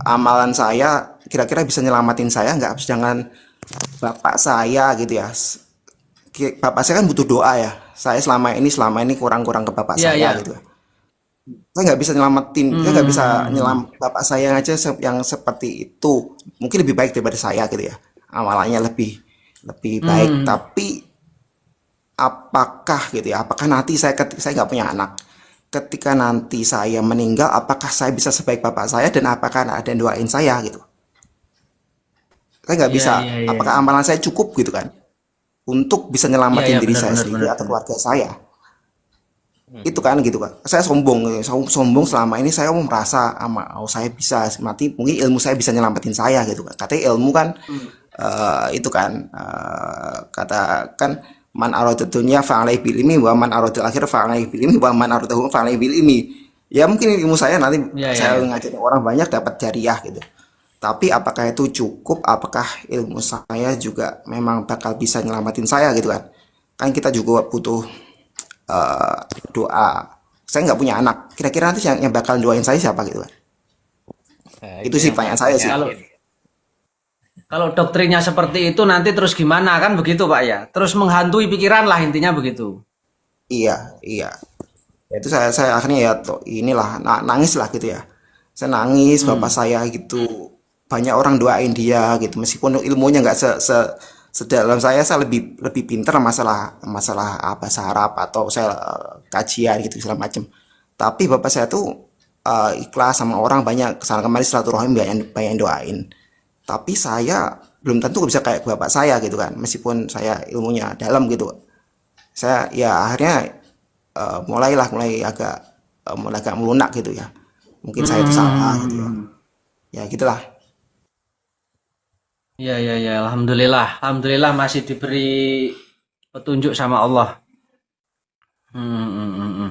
amalan saya kira-kira bisa nyelamatin saya nggak, sedangkan bapak saya gitu ya, bapak saya kan butuh doa ya, saya selama ini kurang-kurang ke bapak Iya, saya iya. gitu. Saya nggak bisa nyelamatin, saya nggak bisa Hmm. bapak saya aja yang seperti itu mungkin lebih baik daripada saya gitu ya, amalannya lebih lebih baik. Hmm. Tapi apakah gitu ya, apakah nanti saya nggak punya anak, ketika nanti saya meninggal apakah saya bisa sebaik bapak saya, dan apakah ada yang doain saya gitu. Saya nggak Iya, bisa, iya, iya, apakah iya. amalan saya cukup gitu kan untuk bisa Iya, nyelamatin iya, diri benar, saya benar, sendiri benar, atau benar. keluarga saya. Itu Mhm. kan gitu kan, saya sombong, sombong selama ini saya merasa saya bisa mati, mungkin ilmu saya bisa nyelamatin saya gitu kan, katanya ilmu kan Hmm. itu kan kata kan, man aradad dunya fa'alaihi bil ilmi wa man aradal akhirah fa'alaihi bil ilmi wa man aradahu fa'alaihi bil ilmi. Ya mungkin ilmu saya nanti Iya, iya, saya iya. ngajarin orang banyak dapat jariah gitu, tapi apakah itu cukup, apakah ilmu saya juga memang bakal bisa nyelamatin saya gitu kan. Kan kita juga butuh eh, doa. Saya nggak punya anak, kira-kira nanti yang bakal doain saya siapa gitu kan. Nah, Itu itu sih yang pertanyaan paling saya sih. Kalau yakin. kalau doktrinnya seperti itu nanti terus gimana kan begitu Pak ya? Terus menghantui pikiran lah intinya begitu. Iya, iya. Ya itu saya akhirnya ya toh inilah nangis lah gitu ya. Saya nangis, bapak Hmm. saya gitu, banyak orang doain dia gitu, meskipun ilmunya nggak sedalam saya lebih lebih pinter masalah masalah bahasa Arab, atau saya kajian gitu segala macam. Tapi bapak saya tuh ikhlas sama orang, banyak kesana kemari silaturahim, banyak banyak yang doain. Tapi saya belum tentu bisa kayak bapak saya gitu kan, meskipun saya ilmunya dalam gitu. Saya ya akhirnya mulai agak melunak gitu ya, mungkin saya itu salah gitu ya, Hmm. ya gitulah. Iya, iya, iya. Alhamdulillah. Alhamdulillah masih diberi petunjuk sama Allah. Hmm, hmm, hmm, hmm.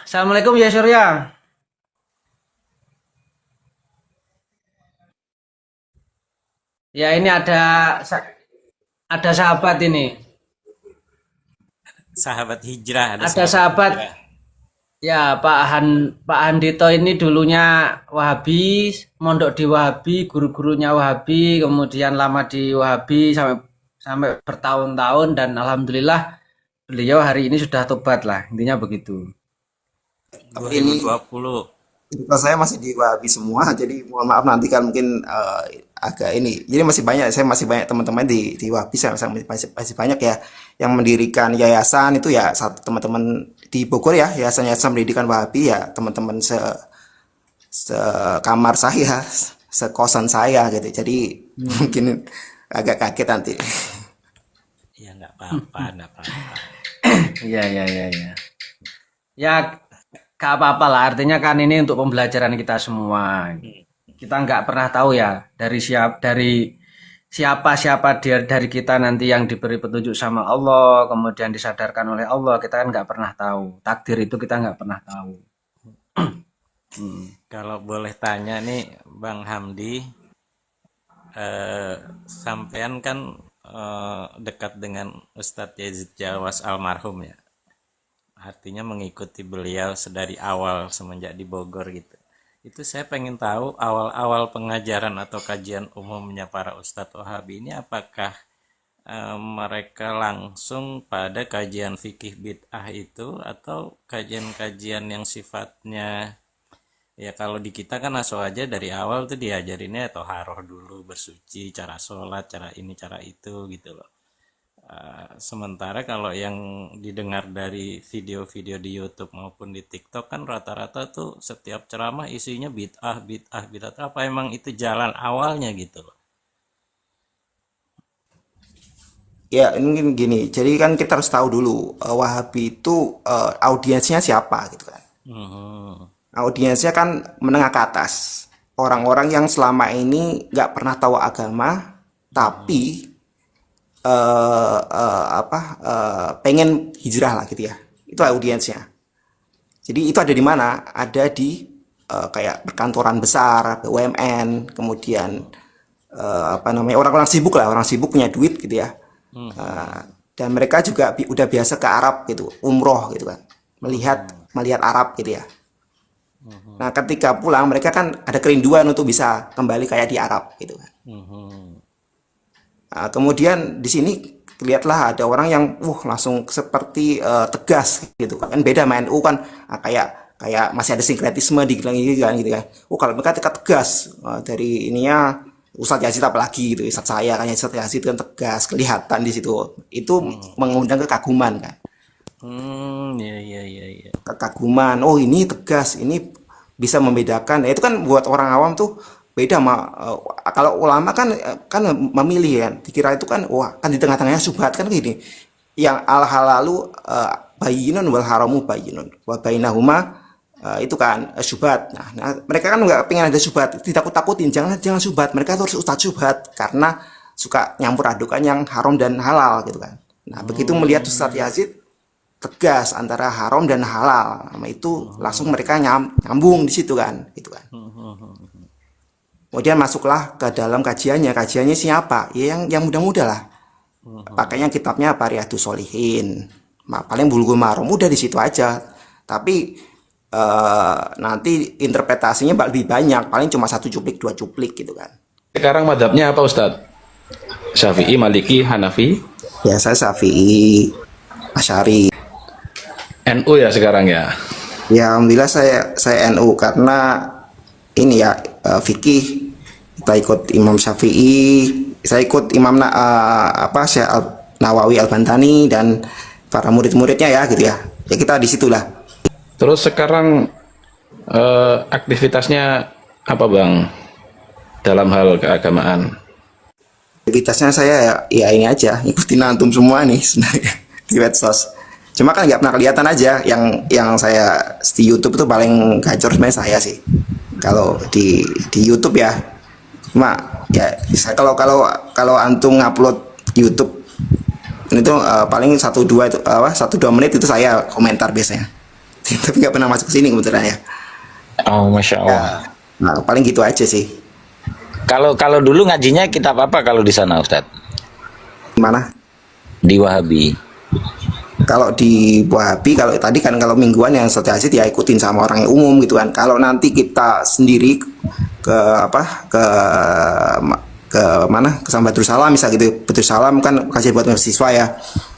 Assalamualaikum ya Surya. Ya ini ada sahabat ini. Sahabat hijrah, ada Ada sahabat sahabat hijrah. ya Pak Handito ini dulunya Wahabi, mondok di Wahabi, guru-gurunya Wahabi, kemudian lama di Wahabi sampai sampai bertahun-tahun dan alhamdulillah beliau hari ini sudah tobat lah. Intinya begitu. Tapi ini 2020. kehidupan saya masih di Wahabi semua, jadi mohon maaf nanti kan mungkin agak ini. Jadi masih banyak teman-teman di Wahabi, saya masih banyak ya yang mendirikan yayasan itu ya, satu teman-teman di Bogor ya, yayasan pendidikan Wahabi ya, teman-teman sekamar saya, sekosan saya gitu. Jadi Hmm. mungkin agak kaget nanti. Ya nggak apa-apa, nggak apa-apa. Iya, iya, iya, iya. Ya, gak apa-apa lah. Artinya kan ini untuk pembelajaran kita semua. Hmm. Kita nggak pernah tahu ya dari siapa dari kita nanti yang diberi petunjuk sama Allah, kemudian disadarkan oleh Allah. Kita kan nggak pernah tahu. Takdir itu kita nggak pernah tahu. Hmm. Kalau boleh tanya nih, Bang Hamdi, sampean kan dekat dengan Ustadz Yazid Jawas almarhum ya. Artinya mengikuti beliau sedari awal semenjak di Bogor gitu. Itu saya pengen tahu awal-awal pengajaran atau kajian umumnya para Ustadz Wahabi ini apakah mereka langsung pada kajian fikih bid'ah itu atau kajian-kajian yang sifatnya ya kalau di kita kan langsung aja dari awal tuh diajarinnya toharoh dulu bersuci cara sholat cara ini cara itu gitu loh. Sementara kalau yang didengar dari video-video di YouTube maupun di TikTok kan rata-rata tuh setiap ceramah isinya bid'ah, bid'ah, bid'ah. Apa emang itu jalan awalnya gitu loh? Ya, ini mungkin gini. Jadi kan kita harus tahu dulu Wahabi itu audiensnya siapa gitu kan. Hmm. Audiensnya kan menengah ke atas. Orang-orang yang selama ini nggak pernah tahu agama, Hmm. tapi pengen hijrah lah gitu ya. Itu audiensnya. Jadi itu ada di mana? Ada di kayak perkantoran besar, BUMN, kemudian apa namanya, orang-orang sibuk lah, orang sibuk punya duit gitu ya. Hmm. Eh, dan mereka juga udah biasa ke Arab gitu, umroh gitu kan, melihat Hmm. melihat Arab gitu ya. Nah, ketika pulang mereka kan ada kerinduan untuk bisa kembali kayak di Arab gitu kan. Nah, kemudian di sini lihatlah ada orang yang langsung seperti tegas gitu kan. Beda main NU kan kayak kayak masih ada sinkretisme di kan gitu kan. Kalau mereka tegas dari ininya Ustadz Yazid apalagi gitu, Ustadz saya kan Ustadz Yazid kan tegas kelihatan di situ. Itu mengundang kekaguman kan. Iya, iya, iya, iya. Kekaguman, oh ini tegas, ini bisa membedakan. Itu kan buat orang awam tuh beda kalau ulama kan kan memilih ya, dikira itu kan wah kan di tengah-tengahnya subhat kan gini, yang al halalu bayyinun wal haramu bayyinun wa bainahuma itu kan subhat. Nah, mereka kan nggak pengen ada subhat, ditakut-takutin jangan subhat, mereka tuh harus ustadz subhat karena suka nyampur adukan yang haram dan halal gitu kan. Nah, begitu melihat Ustadz Yazid tegas antara haram dan halal, nah, itu langsung mereka nyambung di situ kan, gitu kan. Kemudian masuklah ke dalam kajiannya siapa? Ya yang muda-muda lah. Pakainya kitabnya apa? Riyadhus Shalihin. Paling Bulughul Maram udah di situ aja. Tapi nanti interpretasinya lebih banyak, paling cuma 1 cuplik 2 cuplik gitu kan. Sekarang madhabnya apa Ustadz? Syafi'i, Maliki, Hanafi? Ya saya Syafi'i, Asy'ari. NU ya sekarang ya? Ya alhamdulillah saya NU karena ini ya fikih kita ikut Imam Syafi'i, saya ikut Imam Syekh Nawawi Al-Bantani dan para murid-muridnya ya gitu ya. Ya kita di situlah. Terus sekarang aktivitasnya apa Bang dalam hal keagamaan? Aktivitasnya saya ya ini aja, ikutin antum semua nih sebenarnya di medsos. Cuma kan nggak pernah kelihatan aja, yang saya di YouTube itu paling gacor sebenarnya saya sih. Kalau di YouTube ya, cuma ya kalau antum ngupload YouTube itu paling 1-2 itu 1-2 menit itu saya komentar biasanya. Tapi nggak pernah masuk ke sini kebetulan ya. Oh, Masya Ya, Allah. nah paling gitu aja sih. Kalau dulu ngajinya kitab apa kalau di sana Ustadz? Gimana? Di Wahabi. Kalau di Wahabi, kalau tadi kan kalau mingguan yang Ustadz Yazid ya ikutin sama orang yang umum gitu kan. Kalau nanti kita sendiri ke mana ke sama Badrus Salam misal gitu. Badrus Salam kan kajian buat mahasiswa ya.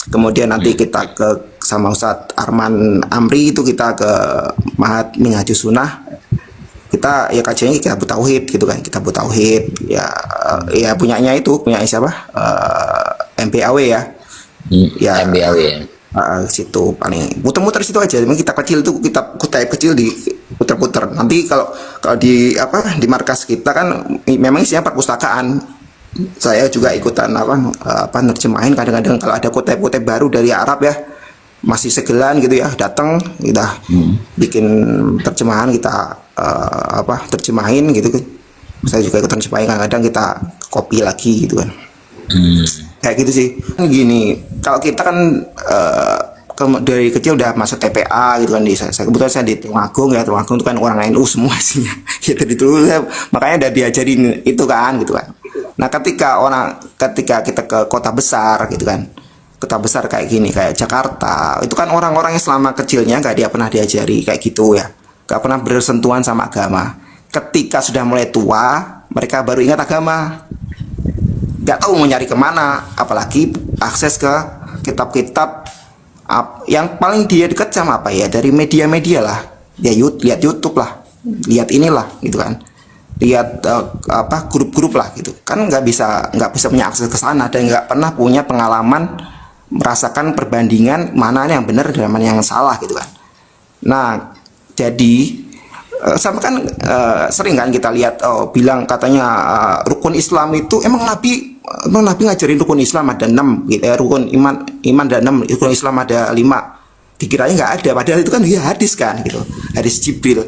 Kemudian nanti kita ke sama Ustadz Arman Amri itu kita ke Mahat Minhajus Sunnah. Kita ya kajiannya Kitabut Tauhid gitu kan. Kitabut Tauhid ya punyanya siapa? MBAW ya. Ya MBAW ya. Situ paling muter-muter situ aja. Memang kita kecil itu kita kutip kecil di puter-puter. Nanti kalau di di markas kita kan memang isinya perpustakaan. Saya juga ikutan nerjemahin kadang-kadang kalau ada kutip-kutip baru dari Arab ya, masih segelan gitu ya, datang kita bikin terjemahan, kita terjemahin gitu kan. Saya juga ikutan terjemahin, kadang-kadang kita copy lagi gitu kan. Kayak gitu sih. Gini, kalau kita kan dari kecil udah masuk TPA gitu kan, kebetulan saya di Tulungagung ya. Tulungagung itu kan orang NU semua sih. Gitu dulu makanya udah diajarin itu kan gitu kan. Nah, ketika kita ke kota besar gitu kan. Kota besar kayak gini, kayak Jakarta, itu kan orang-orang yang selama kecilnya nggak pernah diajari kayak gitu ya. Nggak pernah bersentuhan sama agama. Ketika sudah mulai tua, mereka baru ingat agama. Nggak tahu mau nyari kemana, apalagi akses ke kitab-kitab yang paling dia dekat sama apa ya, dari media-media lah, ya lihat YouTube lah, lihat inilah gitu kan, lihat grup-grup lah gitu kan. Nggak bisa punya akses ke sana dan nggak pernah punya pengalaman merasakan perbandingan mana yang benar dan mana yang salah gitu kan. Nah jadi sama kan sering kan kita lihat bilang katanya rukun Islam itu emang Nabi ngajarin rukun Islam ada 6 gitu, rukun iman ada 6, rukun Islam ada 5. Dikiranya nggak ada, padahal itu kan ya hadis kan gitu, hadis Jibril.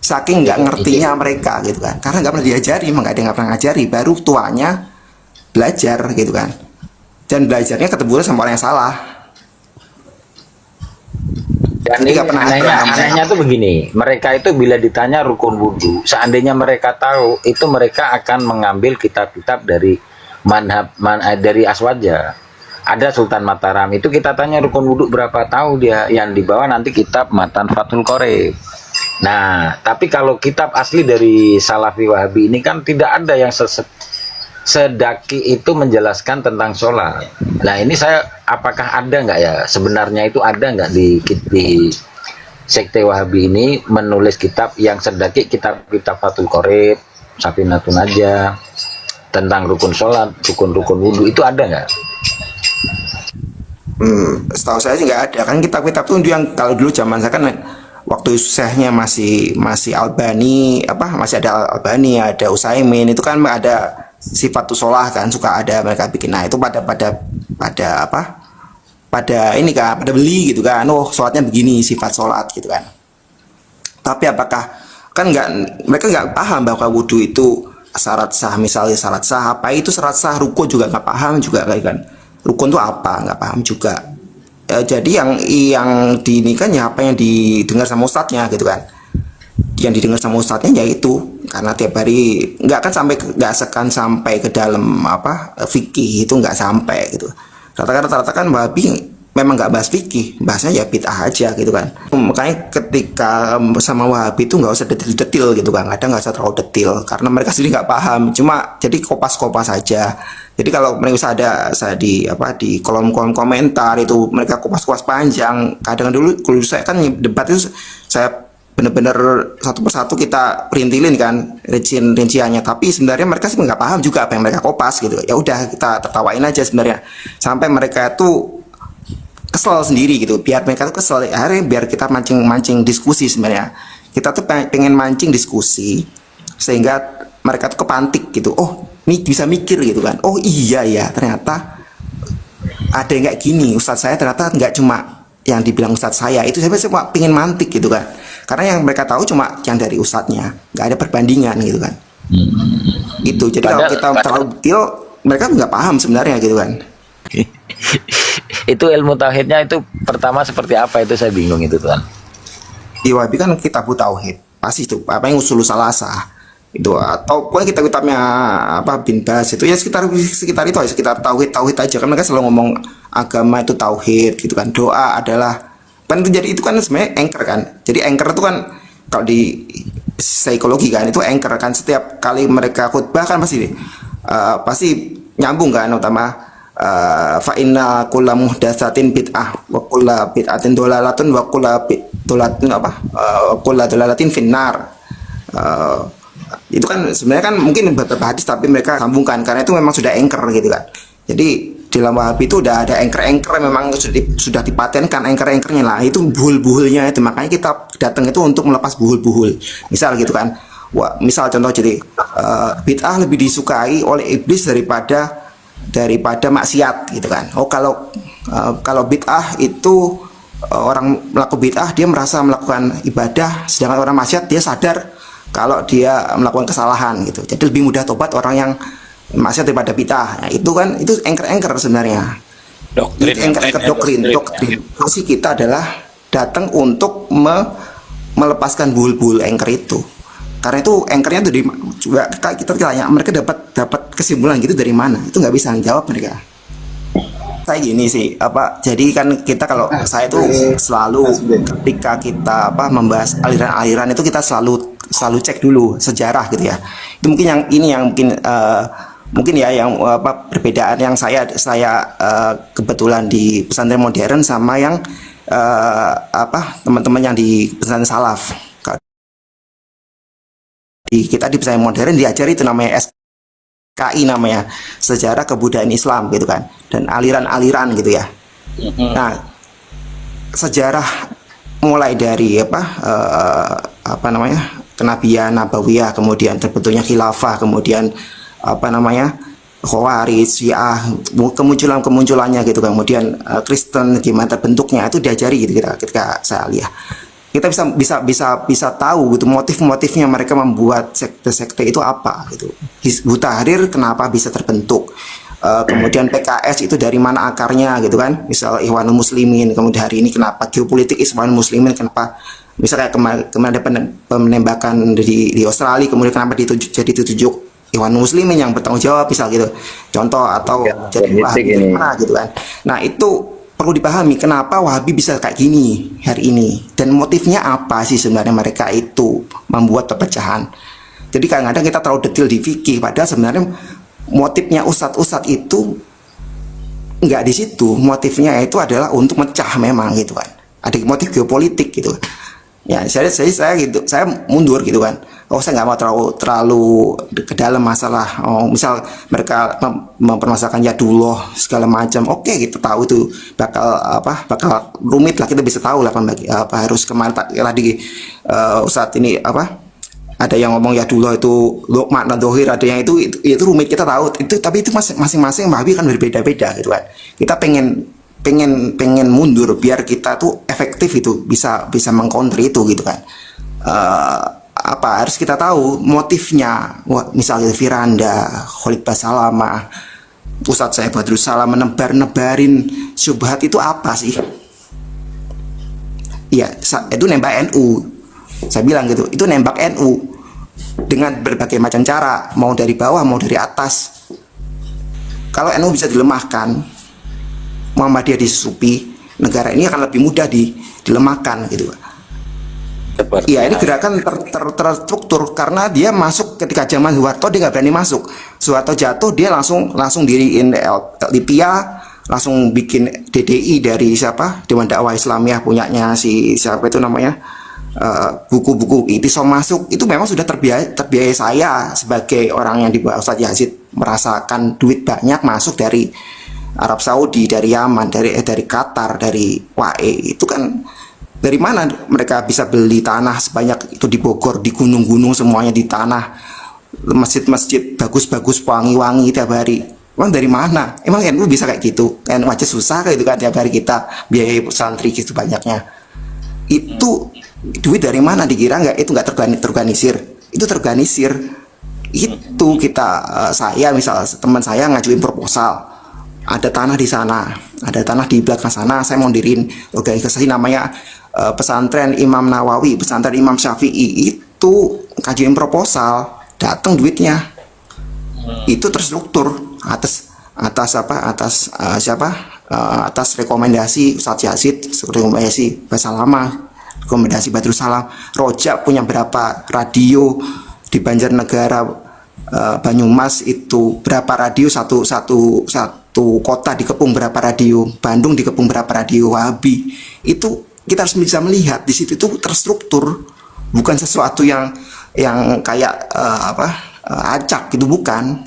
Saking nggak ngertinya mereka gitu kan, karena nggak pernah diajari, emang nggak pernah ngajari, baru tuanya belajar gitu kan, dan belajarnya ketemu sama orang yang salah. Dan ini anehnya tuh begini, mereka itu bila ditanya rukun wudhu, seandainya mereka tahu, itu mereka akan mengambil kitab-kitab dari dari Aswaja. Ada Sultan Mataram, itu kita tanya rukun wudhu berapa, tahu dia, yang dibawa nanti kitab Matan Fathul Qorib. Nah, tapi kalau kitab asli dari Salafi Wahabi ini kan tidak ada yang sedaki itu menjelaskan tentang sholat. Nah, ini saya apakah ada nggak ya? Sebenarnya itu ada nggak di sekte Wahabi ini menulis kitab yang sedaki kitab-kitab Fathul Qorib, Safinatun Najah tentang rukun sholat, rukun-rukun wudhu itu ada nggak? Setahu saya sih nggak ada kan kitab-kitab tuh yang kalau dulu zaman saya kan waktu syekhnya masih Albani masih ada Albani, ada Utsaimin, itu kan ada sifat sholah kan suka ada mereka bikin. Nah itu pada ini kan pada beli gitu kan, oh sholatnya begini sifat sholat gitu kan. Tapi apakah kan mereka nggak paham bahwa wudhu itu syarat sah, misalnya syarat sah apa itu syarat sah, rukun juga nggak paham juga kayak kan, rukun itu apa nggak paham juga. Jadi yang ini kan ya apa yang didengar sama ustadznya gitu kan, yang didengar sama ustadznya ya itu, karena tiap hari nggak akan sampai ke dalam fikih itu nggak sampai gitu. Rata-rata kan Wahabi memang nggak bahas fikih, bahasnya ya bid'ah aja gitu kan. Makanya ketika sama Wahabi itu nggak usah detil-detil gitu kan, kadang nggak usah terlalu detil karena mereka sendiri nggak paham, cuma jadi kopas-kopas aja. Jadi kalau mereka ada saya di kolom-kolom komentar itu mereka kupas-kupas panjang. Kadang dulu saya kan debat itu saya benar-benar satu persatu kita perintilin kan rinciannya, tapi sebenarnya mereka sih nggak paham juga apa yang mereka kopas gitu. Ya udah kita tertawain aja sebenarnya sampai mereka tuh kesel sendiri gitu. Biar mereka tuh kesel, akhirnya biar kita mancing diskusi sebenarnya. Kita tuh pengen mancing diskusi sehingga mereka tuh kepantik gitu. Oh, ini bisa mikir gitu kan. Oh iya ya, ternyata ada yang kayak gini. Ustadz saya ternyata nggak cuma yang dibilang ustadz saya. Itu saya cuma pengen mantik gitu kan. Karena yang mereka tahu cuma yang dari ustadznya, nggak ada perbandingan gitu kan. Itu. Jadi kalau kita terlalu detail, mereka nggak paham sebenarnya gitu kan. Itu ilmu tauhidnya itu pertama seperti apa itu saya bingung itu Tuhan. Di Wahabi kan kitab tauhid pasti itu apa yang usul salasah itu, atau pokoknya kitabnya bin Bas itu ya sekitar itu aja, sekitar tauhid aja kan. Mereka selalu ngomong agama itu tauhid gitu kan, doa adalah kan itu. Jadi itu kan sebenarnya anchor kan. Jadi anchor itu kan kalau di psikologi kan itu anchor kan, setiap kali mereka khutbah kan pasti nyambung kan, utama fa inna kulla muhdatsatin bid'ah wa kulla bid'atin dolalatun wa kulla dolalatin finnar. Itu kan sebenarnya kan mungkin beberapa hadis tapi mereka sambungkan karena itu memang sudah anchor gitu kan. Jadi di dalam Wahabi itu udah ada anchor memang sudah dipatenkan anchornya lah, itu buhul-buhulnya itu. Makanya kita datang itu untuk melepas buhul-buhul. Misal gitu kan. Misal contoh, jadi bid'ah lebih disukai oleh iblis daripada maksiat gitu kan. Oh kalau bid'ah itu orang melakukan bid'ah dia merasa melakukan ibadah, sedangkan orang maksiat dia sadar kalau dia melakukan kesalahan gitu. Jadi lebih mudah tobat orang yang maksiat daripada bid'ah. Nah, itu kan itu anchor sebenarnya. Doktrin. Fungsi kita adalah datang untuk melepaskan buhul-buhul anchor itu. Karena itu anchornya tuh juga kita tanya mereka dapat kesimpulan gitu dari mana? Itu nggak bisa jawab mereka. Saya gini sih, jadi kan kita kalau saya itu selalu ketika kita membahas aliran-aliran itu kita selalu cek dulu sejarah gitu ya. Itu mungkin yang mungkin ya yang perbedaan yang saya kebetulan di pesantren modern sama yang teman-teman yang di pesantren salaf. Kita di pesantren modern diajari itu namanya SKI, namanya sejarah kebudayaan Islam gitu kan, dan aliran-aliran gitu ya. Nah, sejarah mulai dari kenabian nabawiyah, kemudian terbentuknya khilafah, kemudian Khawarij, Syiah, kemunculannya gitu kan, kemudian Kristen gimana terbentuknya itu diajari gitu ketika saya lihat. Kita bisa tahu gitu motif-motifnya mereka membuat sekte-sekte itu apa gitu. Hizbut Tahrir kenapa bisa terbentuk, kemudian PKS itu dari mana akarnya gitu kan, misal Ikhwanul Muslimin, kemudian hari ini kenapa geopolitik Ikhwanul Muslimin, kenapa misalnya kemarin ada penembakan di Australia, kemudian kenapa jadi ditunjuk Ikhwanul Muslimin yang bertanggung jawab misal gitu contoh, atau jadi mana gitu kan. Nah itu perlu dipahami kenapa Wahabi bisa kayak gini hari ini dan motifnya apa sih sebenarnya mereka itu membuat perpecahan. Jadi kadang-kadang kita terlalu detail di fikih, padahal sebenarnya motifnya ustadz-ustadz itu nggak di situ. Motifnya itu adalah untuk mecah memang gitu kan. Ada motif geopolitik gitu. Ya saya gitu, saya mundur gitu kan. Oh saya nggak mau terlalu ke dalam masalah. Oh, misal mereka mempermasalahkan Yadullah segala macam. Oke, kita tahu itu bakal rumit lah, kita bisa tahu lah harus kemana tadi Ustadz ini ada yang ngomong Yadullah itu makna dohir, ada yang itu rumit, kita tahu itu, tapi itu masing-masing Wahabi kan berbeda-beda gitu kan. Kita pengen mundur biar kita tuh efektif itu bisa mengcounter itu gitu kan. Harus kita tahu motifnya. Misalnya Firanda, Khalid Basalamah, Ustadz saya Badrus Salam nebarin syubhat itu apa sih? Iya, itu nembak NU. Saya bilang gitu, itu nembak NU dengan berbagai macam cara, mau dari bawah mau dari atas. Kalau NU bisa dilemahkan, Muhammadiyah disusupi, negara ini akan lebih mudah dilemahkan gitu. Iya, ini gerakan terstruktur karena dia masuk ketika zaman Soeharto, dia nggak berani masuk. Soeharto jatuh, dia langsung diriin LPIA, langsung bikin DDI dari siapa? Dewan Dakwah Islamiyah punyanya si siapa itu namanya, buku-buku Itisom masuk. Itu memang sudah terbiaya saya sebagai orang yang di bawah Ustadz Yazid merasakan duit banyak masuk dari Arab Saudi, dari Yaman, dari Qatar, dari UAE. Itu kan dari mana mereka bisa beli tanah sebanyak itu di Bogor, di gunung-gunung semuanya di tanah, masjid-masjid bagus-bagus, wangi-wangi tiap hari. Emang dari mana? Emang NU bisa kayak gitu? Kan aja susah kayak gitu kan, tiap hari kita biayai santri gitu banyaknya. Itu duit dari mana dikira nggak? Itu nggak terorganisir. Itu terorganisir. Itu kita, saya misal teman saya ngajuin proposal. Ada tanah di sana, ada tanah di belakang sana, saya mau diriin organisasi namanya Pesantren Imam Nawawi, Pesantren Imam Syafi'i. Itu kajian proposal, datang duitnya. Itu terstruktur atas rekomendasi Ustadz Yazid, rekomendasi Basalamah, rekomendasi Badrus Salam. Rojak punya berapa radio di Banjarnegara, Banyumas itu berapa radio, satu kota dikepung berapa radio, Bandung dikepung berapa radio Wahabi. Itu kita harus bisa melihat di situ itu terstruktur, bukan sesuatu yang kayak acak gitu, bukan.